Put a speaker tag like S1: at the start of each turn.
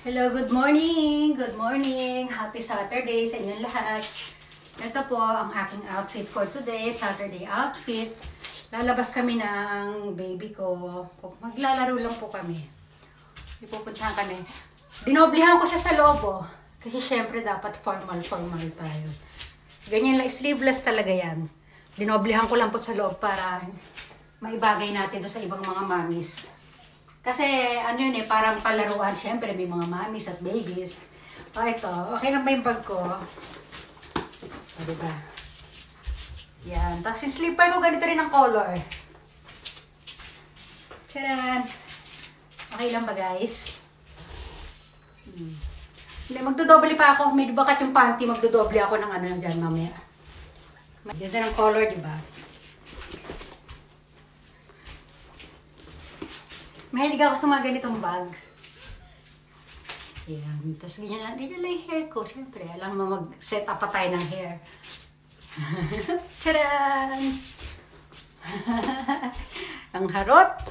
S1: Hello, good morning! Good morning! Happy Saturday sa inyong lahat. Ito po ang aking outfit for today, Saturday outfit. Lalabas kami ng baby ko. Maglalaro lang po kami. Ipupuntahan kami. Dinoblihan ko siya sa loob oh. Kasi syempre dapat formal tayo. Ganyan lang, sleeveless talaga yan. Dinoblihan ko lang po sa loob para maibagay natin to sa ibang mga mommies. Kasi ano yun parang palaruan. Siyempre may mga mommies at babies. O ito, okay lang ba yung bag ko? O diba? Yan. Tapos yung slipper ko ganito rin ang color. Tcharan! Okay lang ba guys? Hindi, magdodoble pa ako. May bakat yung panty, magdodoble ako ng ano dyan mamaya. Maganda ng color, diba? Mahilig ako sa mga ganitong bags. Ayan. Tapos ganyan lang yung hair ko. Siyempre, alam mo mag-set up pa tayo ng hair. Tcharan! Ang harot.